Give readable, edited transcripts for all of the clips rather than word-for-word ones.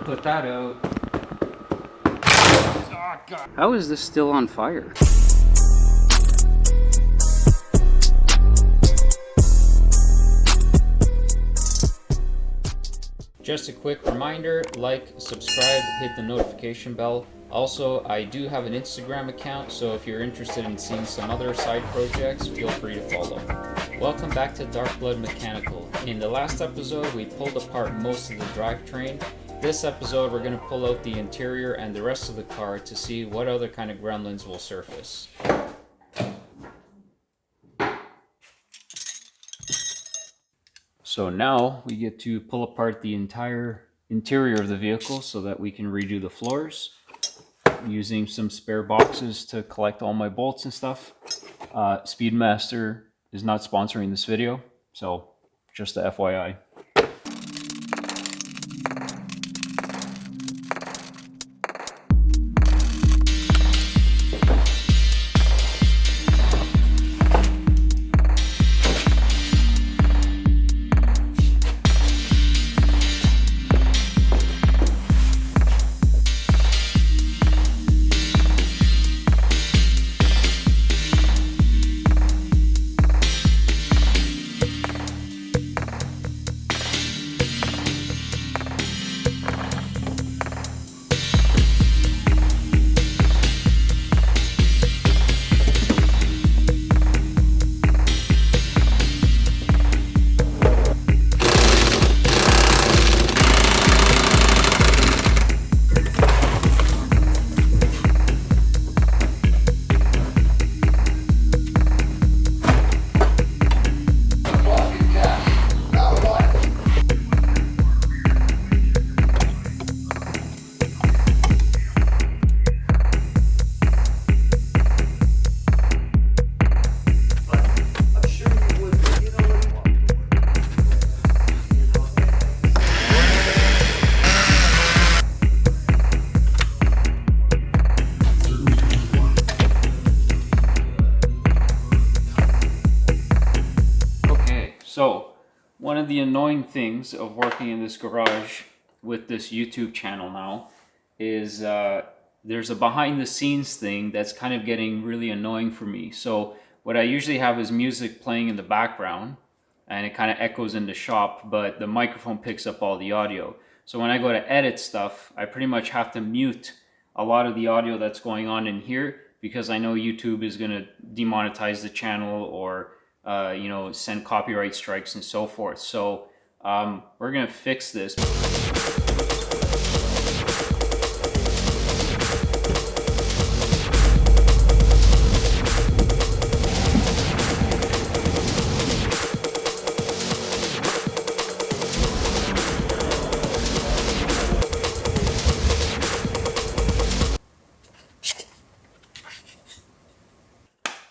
put that out. Oh, God. How is this still on fire? Just a quick reminder, like, subscribe, hit the notification bell. Also, I do have an Instagram account, so if you're interested in seeing some other side projects, feel free to follow. Welcome back to Dark Blood Mechanical. In the last episode, we pulled apart most of the drivetrain. This episode, we're going to pull out the interior and the rest of the car to see what other kind of gremlins will surface. So now we get to pull apart the entire interior of the vehicle so that we can redo the floors. I'm using some spare boxes to collect all my bolts and stuff. Speedmaster is not sponsoring this video, so just a FYI. So, one of the annoying things of working in this garage with this YouTube channel now is there's a behind the scenes thing that's kind of getting really annoying for me. So what I usually have is music playing in the background and it kind of echoes in the shop, but the microphone picks up all the audio. So when I go to edit stuff, I pretty much have to mute a lot of the audio that's going on in here because I know YouTube is going to demonetize the channel or you know, send copyright strikes and so forth. So we're gonna fix this.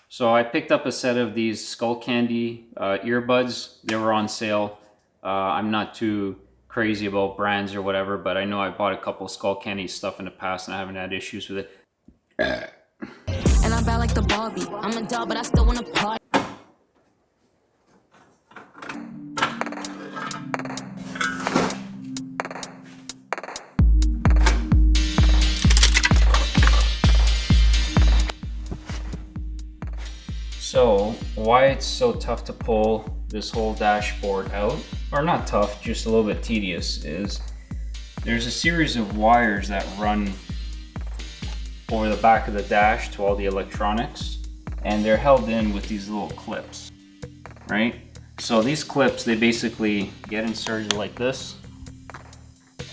So I picked up a set of these Skull Candy earbuds. They were on sale. I'm not too crazy about brands or whatever, but I know I bought a couple Skull Candy stuff in the past and I haven't had issues with it. And I'm bad like the Barbie. I'm a doll, but I still wanna party. So why it's so tough to pull this whole dashboard out, or not tough, just a little bit tedious, is there's a series of wires that run over the back of the dash to all the electronics, and they're held in with these little clips, right? So these clips, they basically get inserted like this.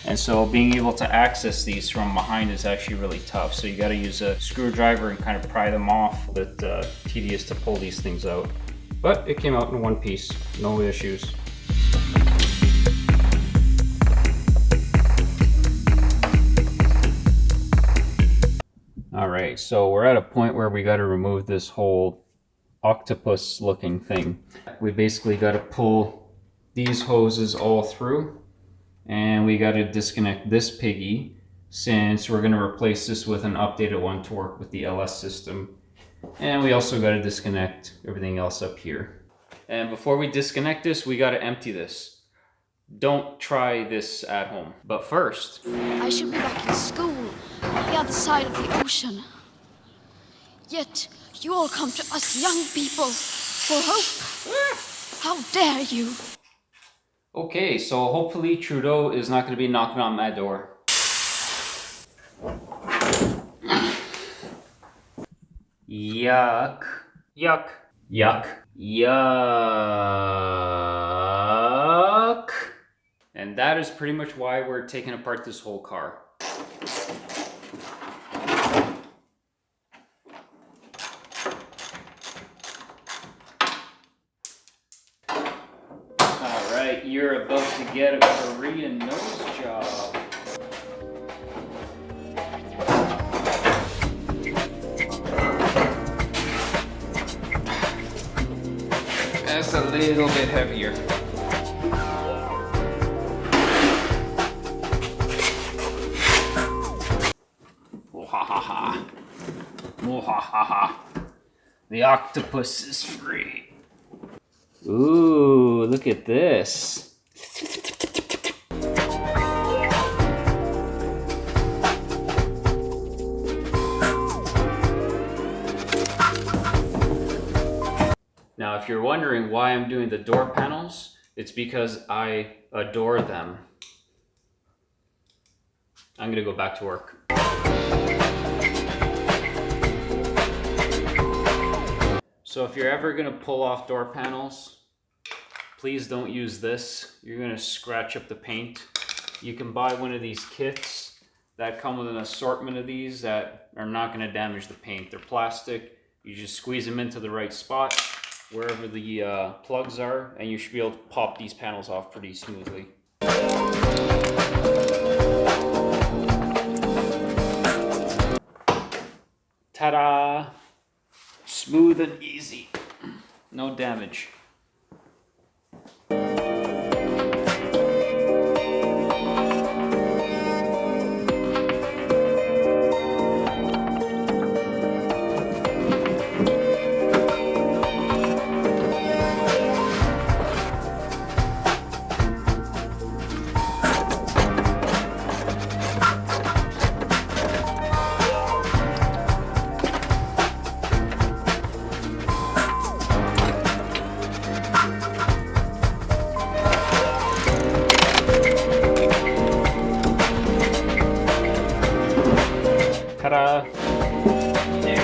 And so being able to access these from behind is actually really tough. So you got to use a screwdriver and kind of pry them off. A bit tedious to pull these things out. But it came out in one piece, no issues. All right, so we're at a point where we got to remove this whole octopus looking thing. We basically got to pull these hoses all through. And we got to disconnect this piggy since we're going to replace this with an updated one to work with the LS system. And we also got to disconnect everything else up here. And before we disconnect this, we got to empty this. Don't try this at home. But first, I should be back in school on the other side of the ocean. Yet you all come to us young people for hope. How dare you? okay, so hopefully Trudeau is not going to be knocking on my door. Yuck. Yuck. Yuck. Yuck. And that is pretty much why we're taking apart this whole car. Alright, you're about to get a Korean nose job. That's a little bit heavier. Mwahaha. Mwahaha. The octopus is free. Ooh, look at this. Now, if you're wondering why I'm doing the door panels, it's because I adore them. I'm gonna go back to work. So if you're ever gonna pull off door panels, please don't use this. You're gonna scratch up the paint. You can buy one of these kits that come with an assortment of these that are not gonna damage the paint. They're plastic. You just squeeze them into the right spot, wherever the plugs are, and you should be able to pop these panels off pretty smoothly. Ta-da! Smooth and easy. No damage. Ta-da! There.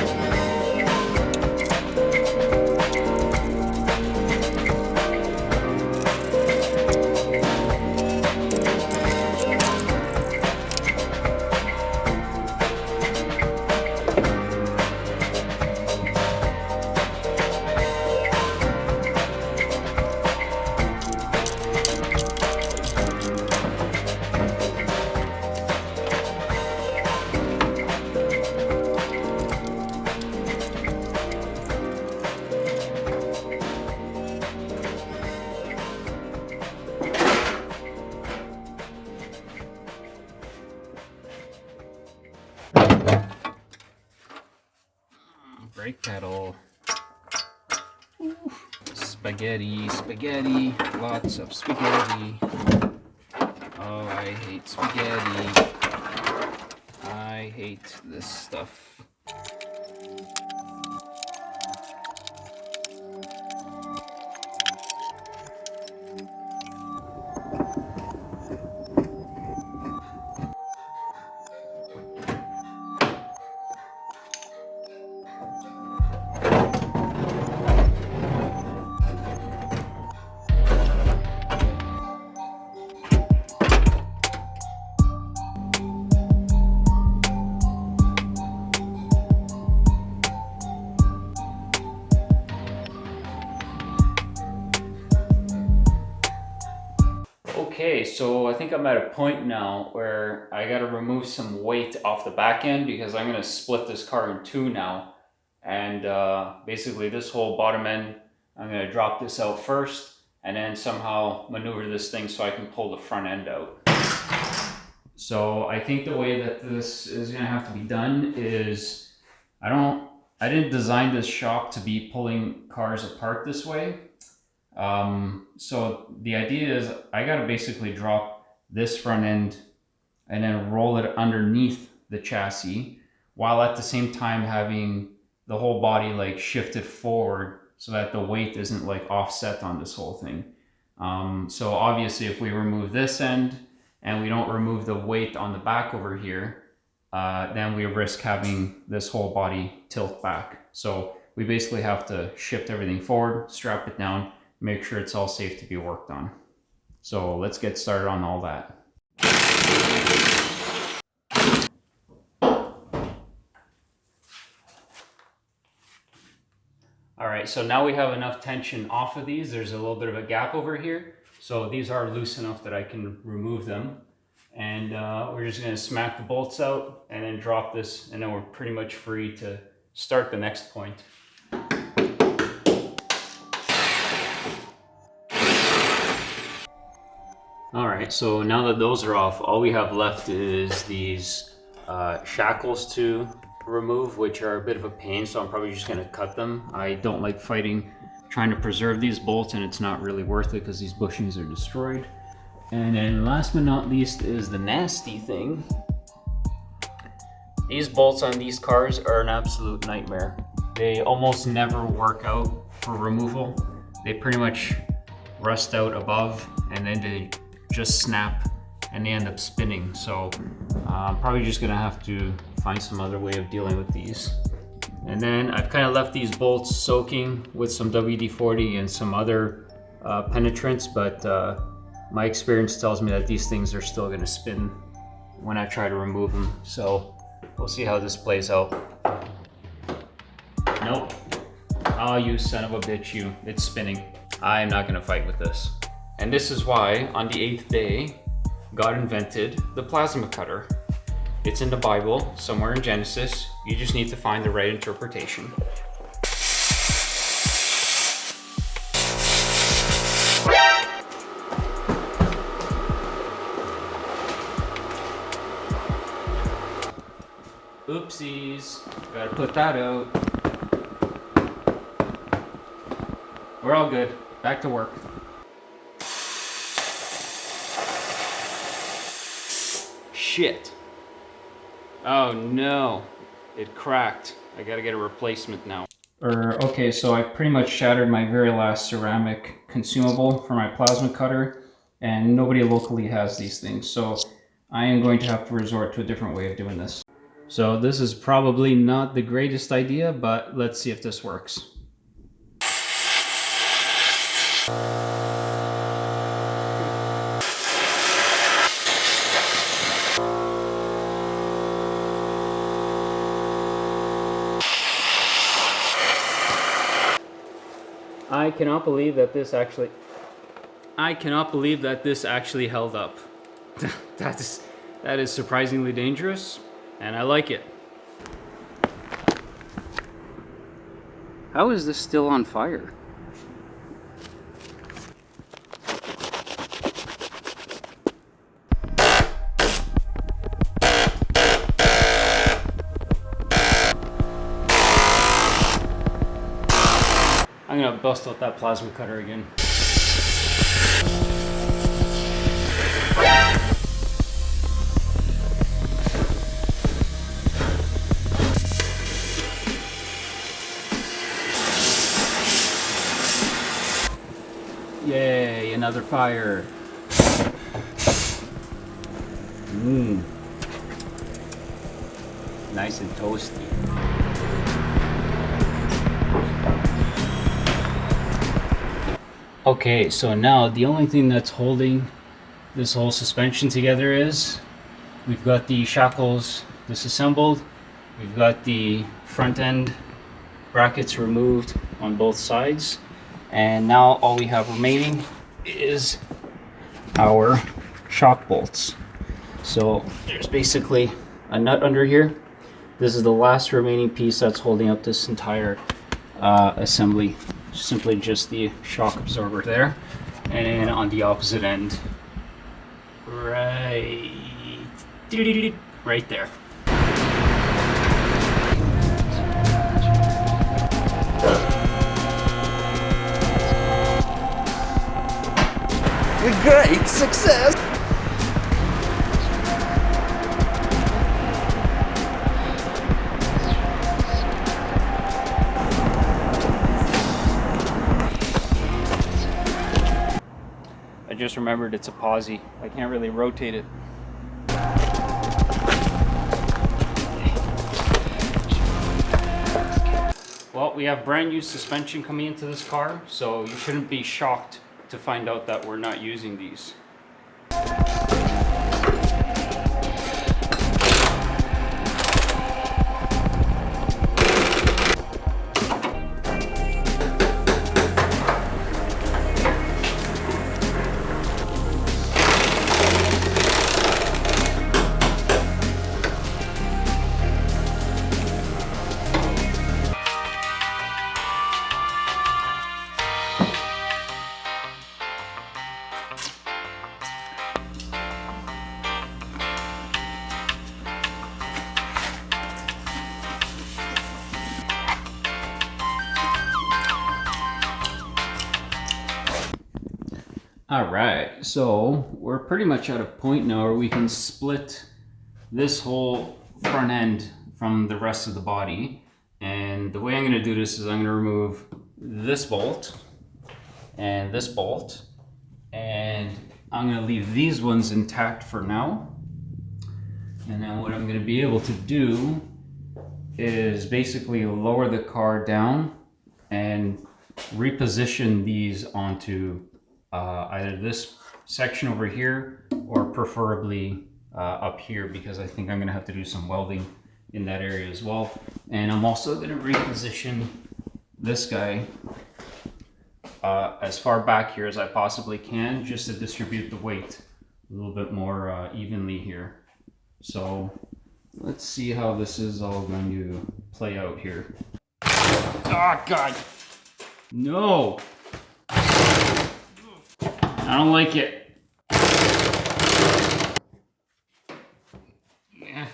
Brake pedal. Ooh. Spaghetti, spaghetti, lots of spaghetti. Oh, I hate spaghetti. I hate this stuff. Okay, so I think I'm at a point now where I gotta remove some weight off the back end because I'm gonna split this car in two now. And basically this whole bottom end, I'm gonna drop this out first and then somehow maneuver this thing so I can pull the front end out. So I think the way that this is gonna have to be done is, I didn't design this shop to be pulling cars apart this way. So the idea is I gotta basically drop this front end and then roll it underneath the chassis, while at the same time having the whole body like shifted forward so that the weight isn't like offset on this whole thing. So obviously if we remove this end and we don't remove the weight on the back over here, then we risk having this whole body tilt back. So we basically have to shift everything forward, strap it down, make sure it's all safe to be worked on. So let's get started on all that. All right, so now we have enough tension off of these. There's a little bit of a gap over here. So these are loose enough that I can remove them. And we're just gonna smack the bolts out and then drop this, and then we're pretty much free to start the next point. All right, so now that those are off, all we have left is these shackles to remove, which are a bit of a pain, so I'm probably just gonna cut them. I don't like trying to preserve these bolts, and it's not really worth it because these bushings are destroyed. And then last but not least is the nasty thing. These bolts on these cars are an absolute nightmare. They almost never work out for removal. They pretty much rust out above and then they just snap and they end up spinning. So I'm probably just gonna have to find some other way of dealing with these. And then I've kind of left these bolts soaking with some WD-40 and some other penetrants, but my experience tells me that these things are still gonna spin when I try to remove them. So we'll see how this plays out. Nope. Oh, you son of a bitch, you. It's spinning. I'm not gonna fight with this. And this is why on the 8th day, God invented the plasma cutter. It's in the Bible, somewhere in Genesis. You just need to find the right interpretation. Oopsies, gotta put that out. We're all good, back to work. Shit. Oh no, it cracked. I gotta get a replacement now. Okay, so I pretty much shattered my very last ceramic consumable for my plasma cutter, and nobody locally has these things, so I am going to have to resort to a different way of doing this. So this is probably not the greatest idea, but let's see if this works. I cannot believe that this actually held up. That is surprisingly dangerous, and I like it. How is this still on fire? I'm gonna bust out that plasma cutter again. Yay, another fire. Nice and toasty. Okay, so now the only thing that's holding this whole suspension together is we've got the shackles disassembled, we've got the front end brackets removed on both sides, and now all we have remaining is our shock bolts. So there's basically a nut under here. This is the last remaining piece that's holding up this entire assembly. Simply just the shock absorber there, and then on the opposite end, right there. Great success! I just remembered it's a posi. I can't really rotate it. Well, we have brand new suspension coming into this car, so you shouldn't be shocked to find out that we're not using these. All right, so we're pretty much at a point now where we can split this whole front end from the rest of the body. And the way I'm gonna do this is I'm gonna remove this bolt and this bolt, and I'm gonna leave these ones intact for now. And then what I'm gonna be able to do is basically lower the car down and reposition these onto either this section over here or preferably up here, because I think I'm gonna have to do some welding in that area as well. And I'm also gonna reposition this guy as far back here as I possibly can, just to distribute the weight a little bit more evenly here. So let's see how this is all going to play out here. Oh God, no! I don't like it. Yeah.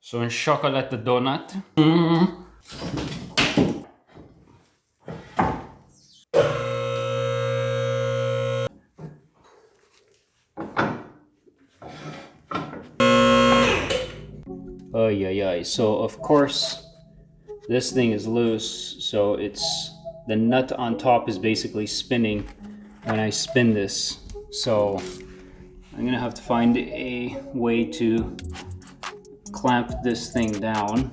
So in chocolate donut. Oh yeah. So of course this thing is loose, so it's the nut on top is basically spinning when I spin this. So I'm gonna have to find a way to clamp this thing down.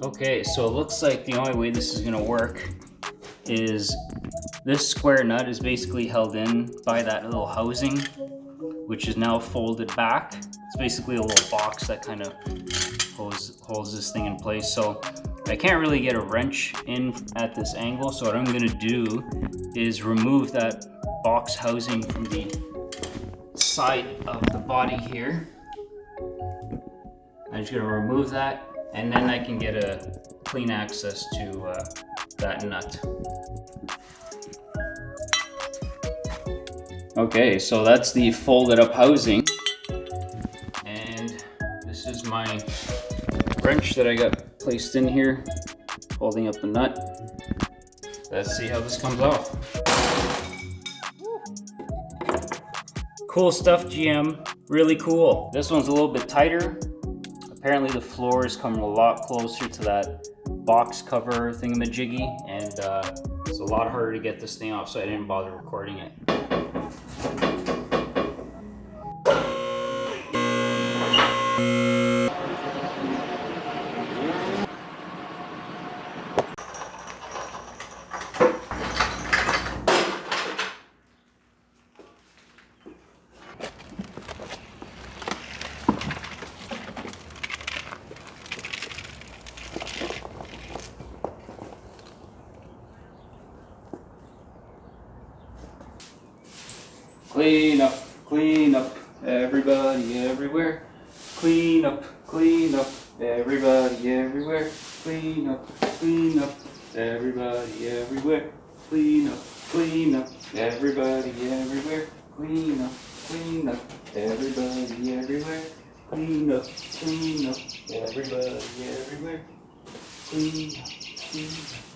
Okay, so it looks like the only way this is gonna work is this square nut is basically held in by that little housing, which is now folded back. It's basically a little box that kind of holds this thing in place. So I can't really get a wrench in at this angle, so what I'm gonna do is remove that box housing from the side of the body here. I'm just gonna remove that, and then I can get a clean access to that nut. Okay, so that's the folded up housing, and this is my wrench that I got placed in here, holding up the nut. Let's see how this comes off. Cool stuff, GM. Really cool. This one's a little bit tighter. Apparently the floors come a lot closer to that box cover thingamajiggy, and it's a lot harder to get this thing off, so I didn't bother recording it. Clean up, everybody everywhere. Clean up, everybody everywhere. Clean up, everybody everywhere. Clean up, everybody everywhere. Clean up, everybody everywhere. Clean up, everybody everywhere. Clean up.